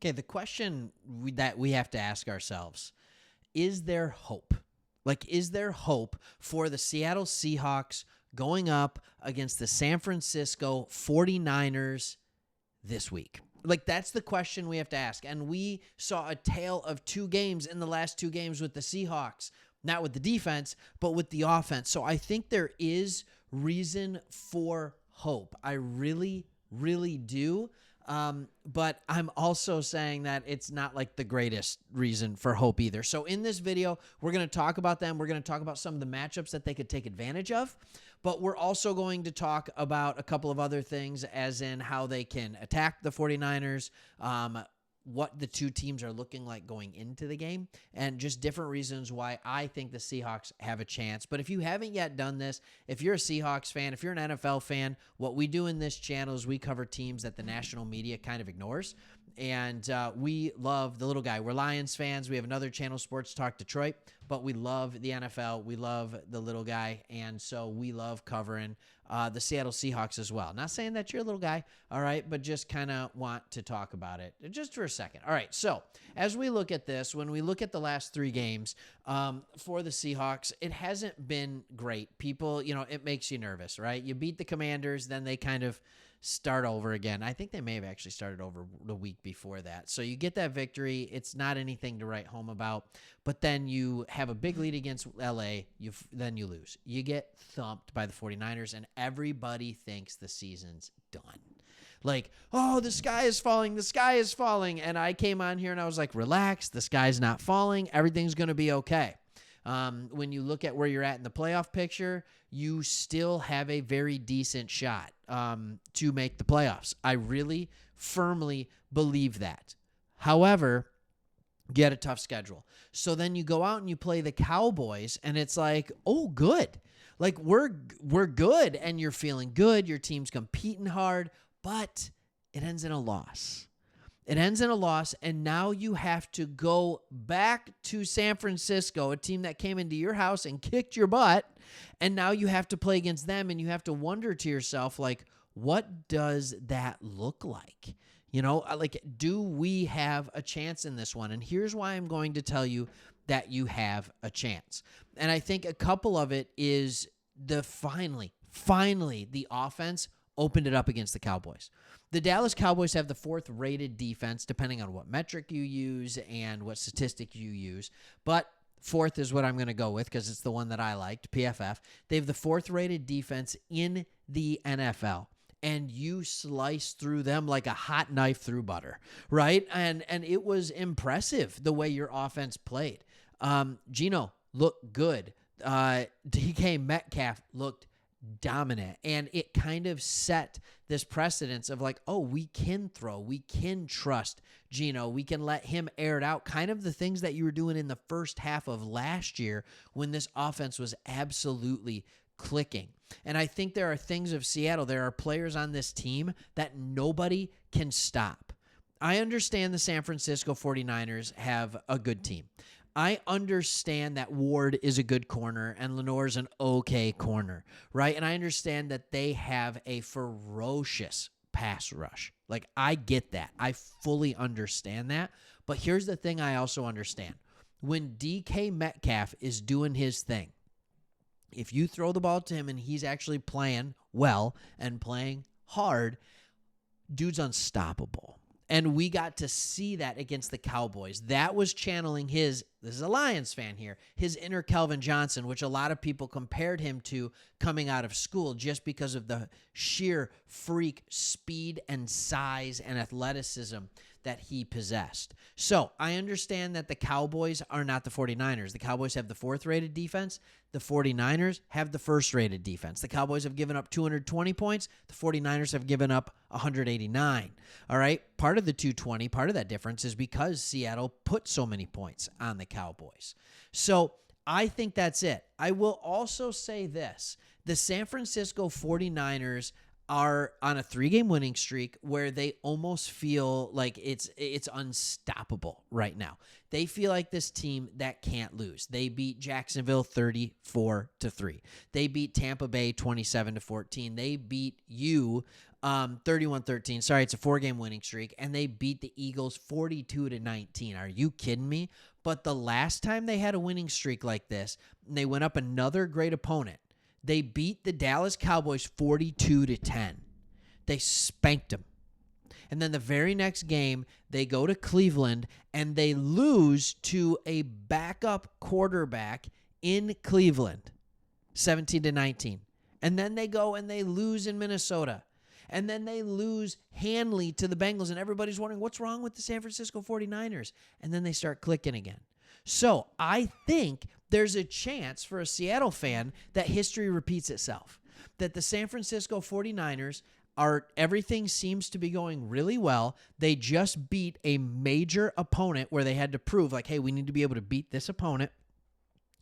Okay, the question that we have to ask ourselves, is there hope? Like, is there hope for the Seattle Seahawks going up against the San Francisco 49ers this week? Like, that's the question we have to ask. And we saw a tale of two games in the last two games with the Seahawks, not with the defense, but with the offense. So I think there is reason for hope. I really, really do. But I'm also saying that it's not like the greatest reason for hope either. So in this video, we're going to talk about them. We're going to talk about some of the matchups that they could take advantage of. But we're also going to talk about a couple of other things, as in how they can attack the 49ers, what the two teams are looking like going into the game, and just different reasons why I think the Seahawks have a chance. But if you haven't yet done this, if you're a Seahawks fan, if you're an NFL fan, what we do in this channel is we cover teams that the national media kind of ignores. And we love the little guy. We're Lions fans. We have another channel, Sports Talk Detroit, but we love the NFL. We love the little guy. And so we love covering the Seattle Seahawks as well. Not saying that you're a little guy, all right, but just kind of want to talk about it just for a second. All right, so as we look at this, when we look at the last three games for the Seahawks, it hasn't been great. People, it makes you nervous, right? You beat the Commanders, then they kind of start over again. I think they may have actually started over the week before that. So you get that victory. It's not anything to write home about. But then you have a big lead against LA. Then you lose. You get thumped by the 49ers, and everybody thinks the season's done. Like, oh, the sky is falling. The sky is falling. And I came on here and I was like, relax. The sky's not falling. Everything's going to be okay. When you look at where you're at in the playoff picture, you still have a very decent shot to make the playoffs. I really firmly believe that. However, you had a tough schedule. So then you go out and you play the Cowboys, and it's like, oh, good. Like, we're good, and you're feeling good. Your team's competing hard, but it ends in a loss. It ends in a loss, and now you have to go back to San Francisco, a team that came into your house and kicked your butt, and now you have to play against them, and you have to wonder to yourself, like, what does that look like? Like, do we have a chance in this one? And here's why I'm going to tell you that you have a chance. And I think a couple of it is finally, the offense opened it up against the Cowboys. The Dallas Cowboys have the fourth-rated defense, depending on what metric you use and what statistic you use. But fourth is what I'm going to go with because it's the one that I liked, PFF. They have the fourth-rated defense in the NFL. And you slice through them like a hot knife through butter, right? And it was impressive the way your offense played. Geno looked good. DK Metcalf looked dominant, and it kind of set this precedence of like, oh, we can throw, we can trust Geno, we can let him air it out, kind of the things that you were doing in the first half of last year when this offense was absolutely clicking. And I think there are things of Seattle, there are players on this team that nobody can stop. I understand the San Francisco 49ers have a good team. I understand that Ward is a good corner and Lenore's an okay corner, right? And I understand that they have a ferocious pass rush. Like, I get that. I fully understand that. But here's the thing I also understand. When DK Metcalf is doing his thing, if you throw the ball to him and he's actually playing well and playing hard, dude's unstoppable. And we got to see that against the Cowboys. That was channeling this is a Lions fan here, his inner Kelvin Johnson, which a lot of people compared him to coming out of school just because of the sheer freak speed and size and athleticism that he possessed. So I understand that the Cowboys are not the 49ers. The Cowboys have the fourth-rated defense. The 49ers have the first-rated defense. The Cowboys have given up 220 points. The 49ers have given up 189. All right? Part of the 220, part of that difference is because Seattle put so many points on the Cowboys. So I think that's it. I will also say this. The San Francisco 49ers, are on a 3-game winning streak where they almost feel like it's unstoppable right now. They feel like this team that can't lose. They beat Jacksonville 34-3. They beat Tampa Bay 27-14. They beat you 31-13. Sorry, it's a 4-game winning streak, and they beat the Eagles 42-19. Are you kidding me? But the last time they had a winning streak like this, they went up another great opponent. They beat the Dallas Cowboys 42-10. They spanked them. And then the very next game, they go to Cleveland and they lose to a backup quarterback in Cleveland, 17-19. And then they go and they lose in Minnesota. And then they lose handily to the Bengals. And everybody's wondering, what's wrong with the San Francisco 49ers? And then they start clicking again. So I think there's a chance for a Seattle fan that history repeats itself, that the San Francisco 49ers everything seems to be going really well. They just beat a major opponent where they had to prove, like, hey, we need to be able to beat this opponent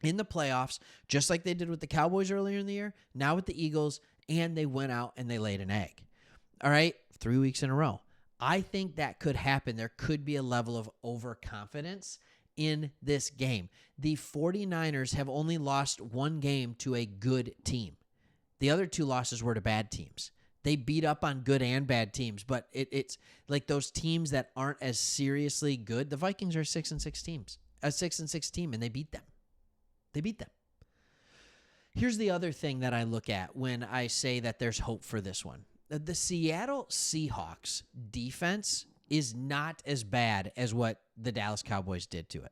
in the playoffs, just like they did with the Cowboys earlier in the year, now with the Eagles, and they went out and they laid an egg. All right, 3 weeks in a row. I think that could happen. There could be a level of overconfidence in this game. The 49ers have only lost one game to a good team. The other 2 losses were to bad teams. They beat up on good and bad teams, but it's like those teams that aren't as seriously good. The Vikings are a 6-6 team, and they beat them. They beat them. Here's the other thing that I look at when I say that there's hope for this one. The Seattle Seahawks defense is not as bad as what the Dallas Cowboys did to it.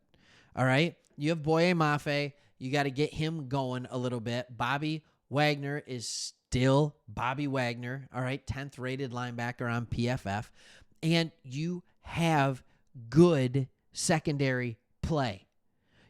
All right? You have Boye Mafe. You got to get him going a little bit. Bobby Wagner is still Bobby Wagner. All right? 10th rated linebacker on PFF. And you have good secondary play.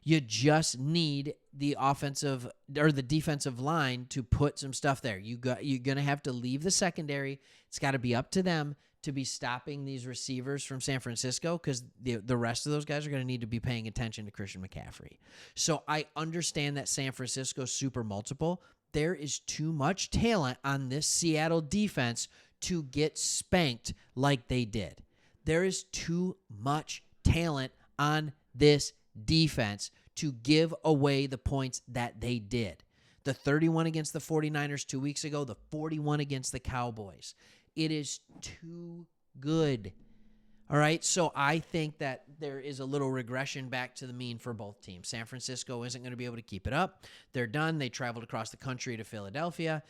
You just need the offensive or the defensive line to put some stuff there. You're going to have to leave the secondary. It's got to be up to them to be stopping these receivers from San Francisco, because the rest of those guys are going to need to be paying attention to Christian McCaffrey. So I understand that San Francisco's super multiple. There is too much talent on this Seattle defense to get spanked like they did. There is too much talent on this defense to give away the points that they did. The 31 against the 49ers 2 weeks ago, the 41 against the Cowboys. It is too good. All right, so I think that there is a little regression back to the mean for both teams. San Francisco isn't going to be able to keep it up. They're done. They traveled across the country to Philadelphia.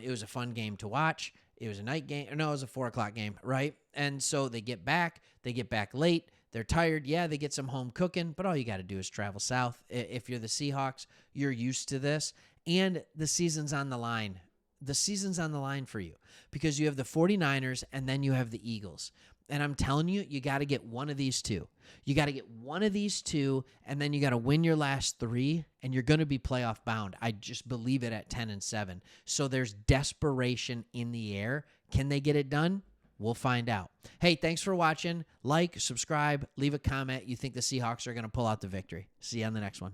It was a fun game to watch. It was a night game. No, it was a 4 o'clock game, right? And so they get back. They get back late. They're tired. Yeah, they get some home cooking, but all you got to do is travel south. If you're the Seahawks, you're used to this. And the season's on the line. The season's on the line for you because you have the 49ers and then you have the Eagles. And I'm telling you, you got to get one of these two. You got to get one of these two, and then you got to win your last 3, and you're going to be playoff bound. I just believe it at 10-7. So there's desperation in the air. Can they get it done? We'll find out. Hey, thanks for watching. Like, subscribe, leave a comment. You think the Seahawks are going to pull out the victory. See you on the next one.